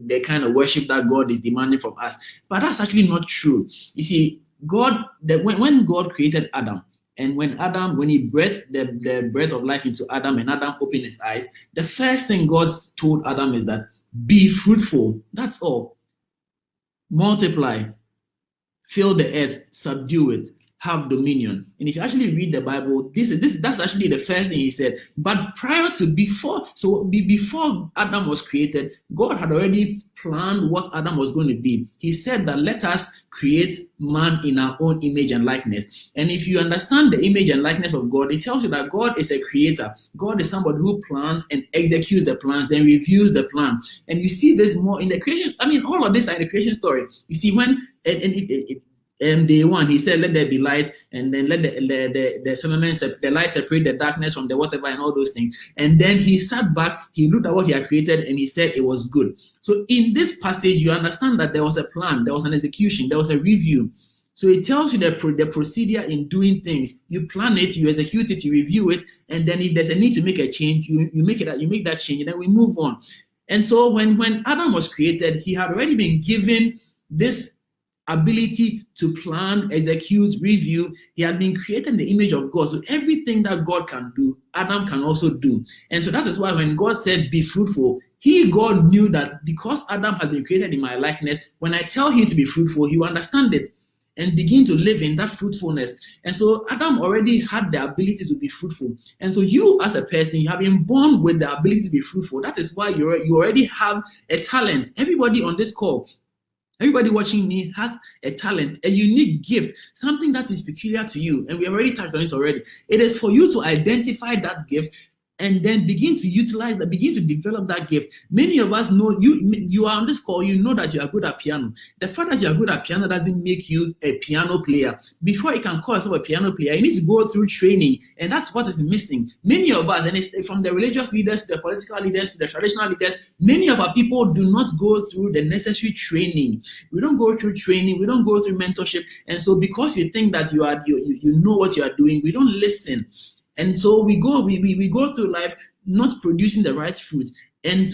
the kind of worship that God is demanding from us. But that's actually not true. You see, when God created Adam, and when he breathed the breath of life into Adam, and Adam opened his eyes, the first thing God told Adam is that be fruitful. That's all. Multiply, fill the earth, subdue it, have dominion. And if you actually read the Bible, that's actually the first thing he said. But before Adam was created, God had already planned what Adam was going to be. He said that let us create man in our own image and likeness. And if you understand the image and likeness of God, it tells you that God is a creator. God is somebody who plans and executes the plans, then reviews the plan. And you see this more in the creation. I mean, all of this are in the creation story. You see, when day one, he said, let there be light, and then let the firmament, the light separate the darkness from the whatever and all those things. And then he sat back, he looked at what he had created, and he said it was good. So in this passage, you understand that there was a plan, there was an execution, there was a review. So it tells you the procedure in doing things. You plan it, you execute it, you review it, and then if there's a need to make a change, you make that change, and then we move on. And so when Adam was created, he had already been given this ability to plan, execute, review. He had been created in the image of God. So everything that God can do, Adam can also do. And so that is why when God said, be fruitful, God knew that because Adam had been created in my likeness, when I tell him to be fruitful, he will understand it and begin to live in that fruitfulness. And so Adam already had the ability to be fruitful. And so you as a person, you have been born with the ability to be fruitful. That is why you already have a talent. Everybody on this call, everybody watching me has a talent, a unique gift, something that is peculiar to you. And we already touched on it already. It is for you to identify that gift and then begin to utilize that, begin to develop that gift. Many of us know, you are on this call, you know that you are good at piano. The fact that you are good at piano doesn't make you a piano player. Before you can call yourself a piano player, you need to go through training, and that's what is missing. Many of us, and it's from the religious leaders to the political leaders to the traditional leaders, many of our people do not go through the necessary training. We don't go through training, we don't go through mentorship, and so because you think that you know what you are doing, we don't listen. And so we go through life not producing the right fruit. And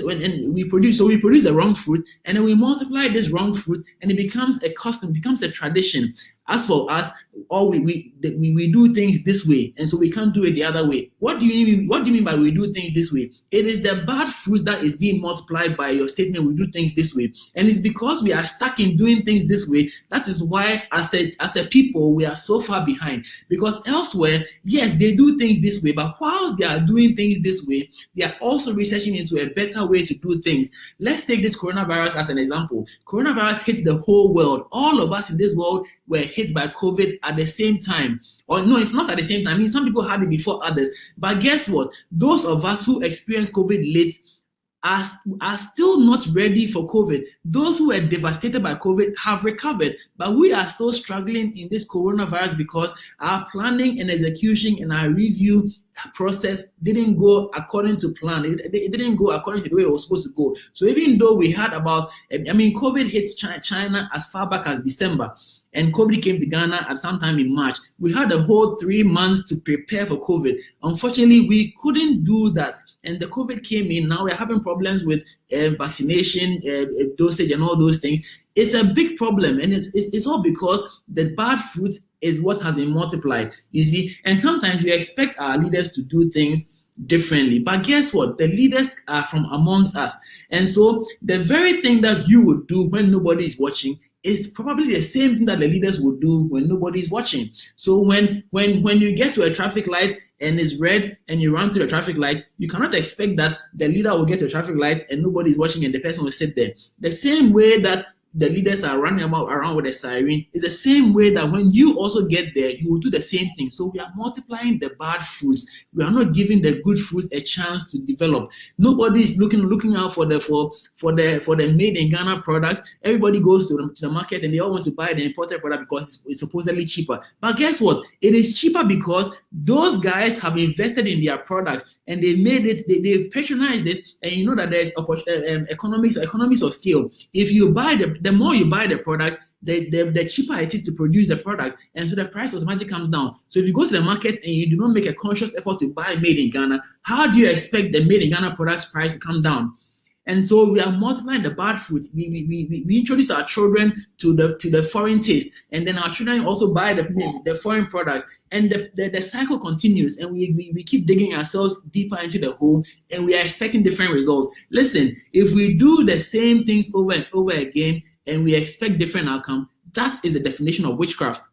we produce the wrong fruit, and then we multiply this wrong fruit, and it becomes a custom, becomes a tradition. As for us, we do things this way, and so we can't do it the other way. What do you mean by we do things this way? It is the bad fruit that is being multiplied by your statement, we do things this way. And it's because we are stuck in doing things this way. That is why as a people, we are so far behind. Because elsewhere, yes, they do things this way, but whilst they are doing things this way, they are also researching into a better way to do things. Let's take this coronavirus as an example. Coronavirus hits the whole world. All of us in this world were hit by COVID at the same time. Or no, if not at the same time, I mean, some people had it before others. But guess what? Those of us who experienced COVID late are still not ready for COVID. Those who were devastated by COVID have recovered, but we are still struggling in this coronavirus because our planning and execution and our review process didn't go according to plan. It didn't go according to the way it was supposed to go. So even though we had COVID hit China as far back as December, and COVID came to Ghana at some time in March. We had a whole 3 months to prepare for COVID. Unfortunately, we couldn't do that. And the COVID came in. Now we're having problems with vaccination, dosage, and all those things. It's a big problem. And it's all because the bad fruit is what has been multiplied, you see. And sometimes we expect our leaders to do things differently. But guess what? The leaders are from amongst us. And so the very thing that you would do when nobody is watching is probably the same thing that the leaders would do when nobody is watching. So when you get to a traffic light and it's red and you run to the traffic light, you cannot expect that the leader will get to a traffic light and nobody is watching and the person will sit there. The same way that the leaders are running around with a siren. It's the same way that when you also get there, you will do the same thing. So we are multiplying the bad fruits. We are not giving the good fruits a chance to develop. Nobody is looking out for the made in Ghana product. Everybody goes to the market and they all want to buy the imported product because it's supposedly cheaper. But guess what? It is cheaper because those guys have invested in their product and they made it, they patronized it, and you know that there's economies of scale. If you buy the more you buy the product, the cheaper it is to produce the product, and so the price automatically comes down. So if you go to the market and you do not make a conscious effort to buy made in Ghana, how do you expect the made in Ghana product's price to come down? And so we are multiplying the bad fruit. We introduce our children to the foreign taste, and then our children also buy the foreign products, and the cycle continues, and we keep digging ourselves deeper into the hole, and we are expecting different results. Listen, if we do the same things over and over again, and we expect different outcome, that is the definition of witchcraft.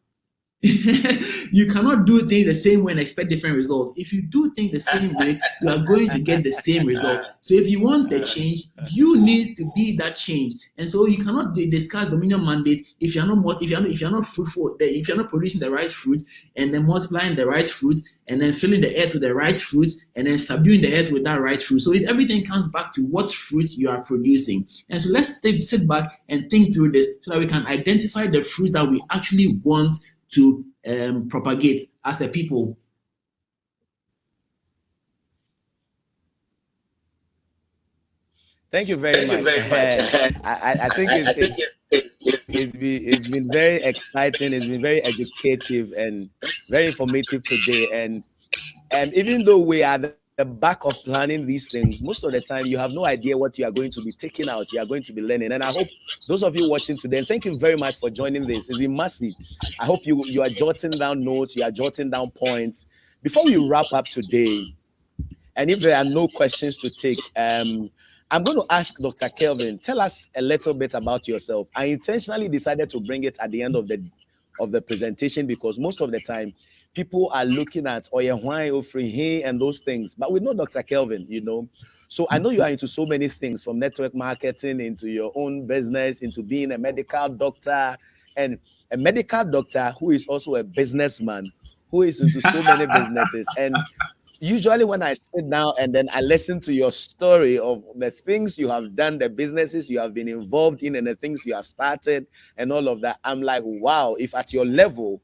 You cannot do things the same way and expect different results. If you do things the same way, you are going to get the same result. So if you want the change, you need to be that change. And so you cannot discuss dominion mandate if you're not fruitful, if you're not producing the right fruit, and then multiplying the right fruit, and then filling the earth with the right fruit, and then subduing the earth with that right fruit. So everything comes back to what fruit you are producing. And so let's sit back and think through this so that we can identify the fruits that we actually want to propagate as a people. Thank you very much. I think it's been very exciting. It's been very educative and very informative today. And even though we are the back of planning these things, most of the time you have no idea what you are going to be taking out, you are going to be learning. And I hope those of you watching today, and thank you very much for joining this. It's been massive. I hope you are jotting down notes, you are jotting down points. Before we wrap up today, and if there are no questions to take, I'm going to ask Dr. Kelvin, tell us a little bit about yourself. I intentionally decided to bring it at the end of the presentation because most of the time people are looking at and those things, but we know Dr. Kelvin, So I know you are into so many things, from network marketing into your own business, into being a medical doctor, and a medical doctor who is also a businessman, who is into so many businesses. And usually when I sit down and then I listen to your story of the things you have done, the businesses you have been involved in, and the things you have started and all of that, I'm like, wow, if at your level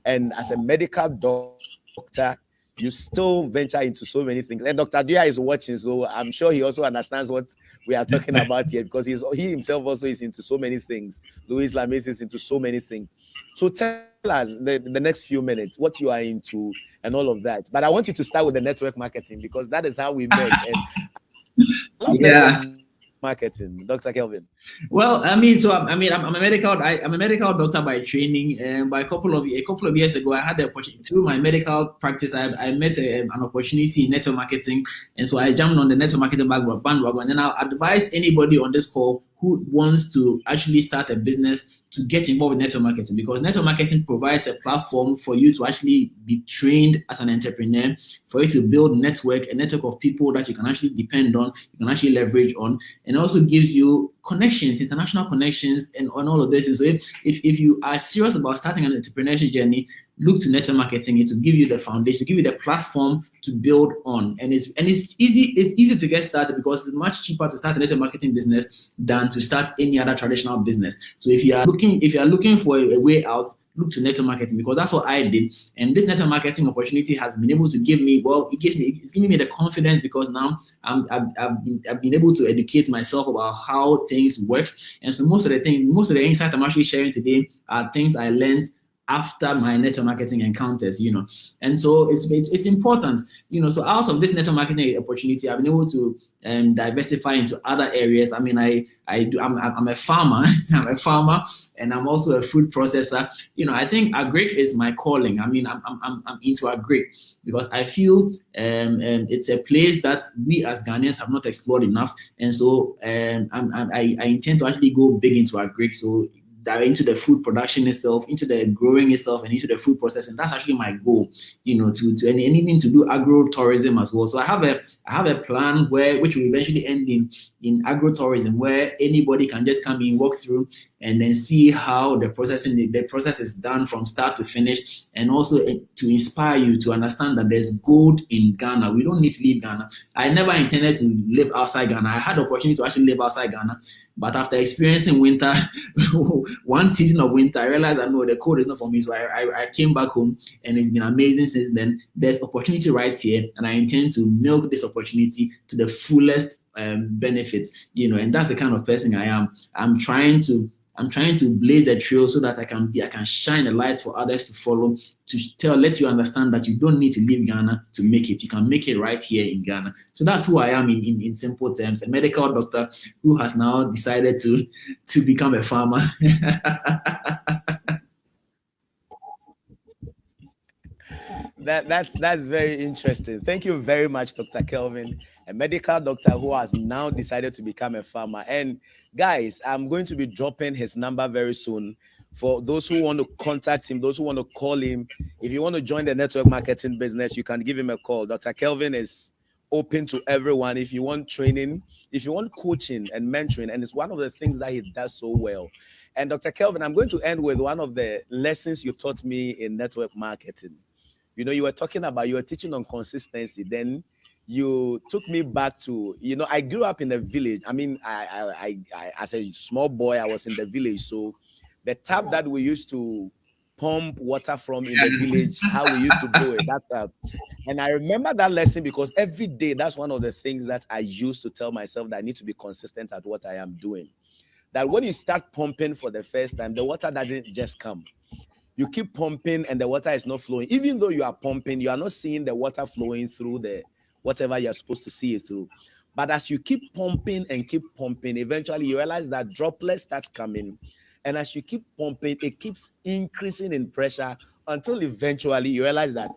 and as a medical doctor, you still venture into so many things. And Dr. Dia is watching, so I'm sure he also understands what we are talking about here, because he himself also is into so many things. Louis Lamis is into so many things. So tell us the next few minutes what you are into and all of that. But I want you to start with the network marketing, because that is how we met. And network marketing, Dr. Kelvin. Well, I'm a medical doctor by training, and by a couple of years ago, I had the opportunity through my medical practice. I met an opportunity in network marketing, and so I jumped on the network marketing bandwagon. And I'll advise anybody on this call who wants to actually start a business to get involved in network marketing, because network marketing provides a platform for you to actually be trained as an entrepreneur, for you to build a network of people that you can actually depend on, you can actually leverage on, and also gives you connections, international connections, and on all of this. And so if you are serious about starting an entrepreneurship journey, look to network marketing. It will give you the foundation, to give you the platform to build on. And it's easy to get started, because it's much cheaper to start a network marketing business than to start any other traditional business. So if you are looking for a way out, look to network marketing, because that's what I did. And this network marketing opportunity has been able to give me, it's giving me the confidence, because now I've been able to educate myself about how things work. And so most of the insights I'm actually sharing today are things I learned after my network marketing encounters, and so it's important, so out of this network marketing opportunity, I've been able to diversify into other areas. I'm a farmer, and I'm also a food processor. I think agric is my calling. I'm into agric because I feel it's a place that we as Ghanaians have not explored enough, and so I intend to actually go big into agric. So into the food production itself, into the growing itself, and into the food processing. That's actually my goal, to anything to do agro-tourism as well. So I have a plan which will eventually end in agro-tourism, where anybody can just come in, walk through, and then see how the process is done from start to finish, and also to inspire you to understand that there's gold in Ghana. We don't need to leave Ghana. I never intended to live outside Ghana. I had the opportunity to actually live outside Ghana, but after experiencing winter, one season of winter, I realized that no, the cold is not for me. So I came back home, and it's been amazing since then. There's opportunity right here, and I intend to milk this opportunity to the fullest benefits, and that's the kind of person I am. I'm trying to blaze a trail so that I can shine a light for others to follow, to let you understand that you don't need to leave Ghana to make it. You can make it right here in Ghana. So that's who I am in simple terms, a medical doctor who has now decided to become a farmer. That's very interesting. Thank you very much, Dr. Kelvin, a medical doctor who has now decided to become a farmer. And guys, I'm going to be dropping his number very soon for those who want to contact him, those who want to call him. If you want to join the network marketing business, you can give him a call. Dr. Kelvin is open to everyone. If you want training, if you want coaching and mentoring, and it's one of the things that he does so well. And Dr. Kelvin, I'm going to end with one of the lessons you taught me in network marketing. You were talking about, you were teaching on consistency. Then you took me back to, I grew up in a village. I mean, I as a small boy, I was in the village. So the tap that we used to pump water from in the village, how we used to do it, that tap. And I remember that lesson because every day, that's one of the things that I used to tell myself, that I need to be consistent at what I am doing. That when you start pumping for the first time, the water doesn't just come. You keep pumping and the water is not flowing. Even though you are pumping, you are not seeing the water flowing through the whatever you're supposed to see it through. But as you keep pumping and keep pumping, eventually you realize that droplets start coming. And as you keep pumping, it keeps increasing in pressure until eventually you realize that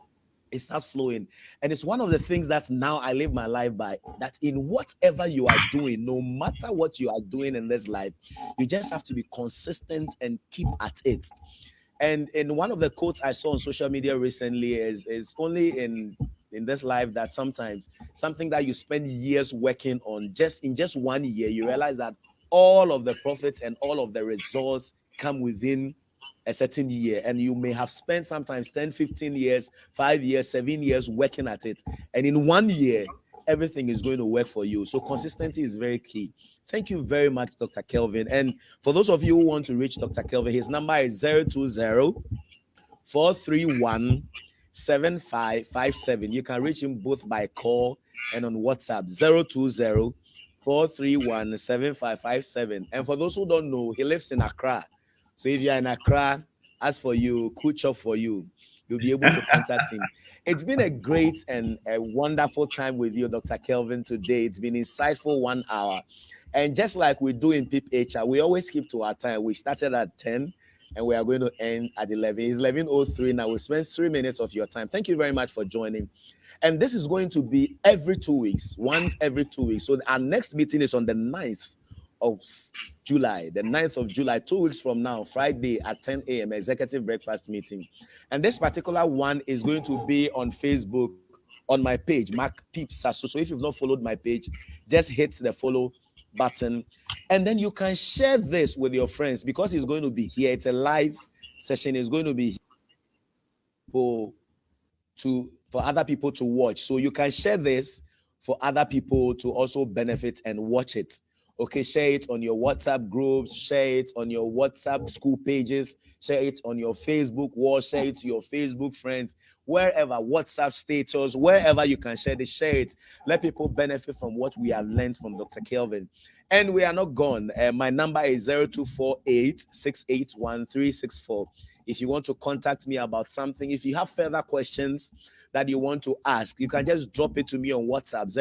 it starts flowing. And it's one of the things that now I live my life by, that in whatever you are doing, no matter what you are doing in this life, you just have to be consistent and keep at it. And in one of the quotes I saw on social media recently is only in this life that sometimes something that you spend years working on, just in just 1 year, you realize that all of the profits and all of the results come within a certain year. And you may have spent sometimes 10, 15 years, 5 years, 7 years working at it. And in 1 year, everything is going to work for you. So consistency is very key. Thank you very much, Dr. Kelvin. And for those of you who want to reach Dr. Kelvin, his number is 020-431-7557. You can reach him both by call and on WhatsApp, 020-431-7557. And for those who don't know, he lives in Accra. So if you're in Accra, as for you, coach up for you, you'll be able to contact him. It's been a great and a wonderful time with you, Dr. Kelvin, today. It's been insightful 1 hour. And just like we do in PIP HR, we always keep to our time. We started at 10 and we are going to end at 11. It's 11:03 now. We spent 3 minutes of your time. Thank you very much for joining. And this is going to be every 2 weeks, once every 2 weeks. So our next meeting is on the 9th of July, 2 weeks from now, Friday at 10 a.m., executive breakfast meeting. And this particular one is going to be on Facebook, on my page, Mark Peep Sasso. So if you've not followed my page, just hit the follow button. And then you can share this with your friends because it's going to be here. It's a live session. It's going to be for other people to watch. So you can share this for other people to also benefit and watch it. Okay, share it on your WhatsApp groups, share it on your WhatsApp school pages, share it on your Facebook wall, share it to your Facebook friends, wherever, WhatsApp status, wherever you can share this, share it. Let people benefit from what we have learned from Dr. Kelvin. And we are not gone. My number is 0248-681-364. If you want to contact me about something, if you have further questions that you want to ask, you can just drop it to me on WhatsApp,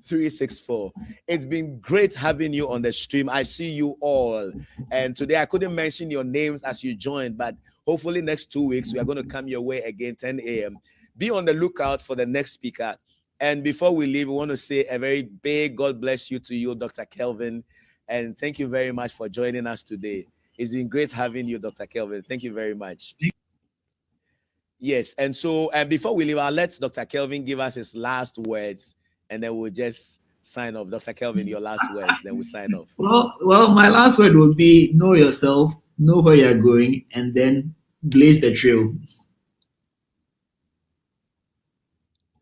0248-681-364. It's been great having you on the stream. I see you all. And today I couldn't mention your names as you joined, but hopefully next 2 weeks we are going to come your way again, 10 a.m. Be on the lookout for the next speaker. And before we leave, we want to say a very big God bless you to you, Dr. Kelvin. And thank you very much for joining us today. It's been great having you, Dr. Kelvin. Thank you very much. Yes, and so before we leave, I'll let Dr. Kelvin give us his last words, and then we'll just sign off. Dr. Kelvin, your last words, then we'll sign off. Well, my last word would be know yourself, know where you're going, and then blaze the trail.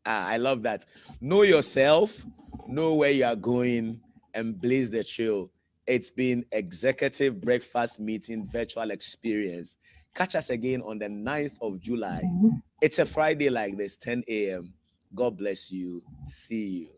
I love that. Know yourself, know where you are going, and blaze the trail. It's been Executive Breakfast Meeting Virtual Experience. Catch us again on the 9th of July. It's a Friday like this, 10 a.m. God bless you. See you.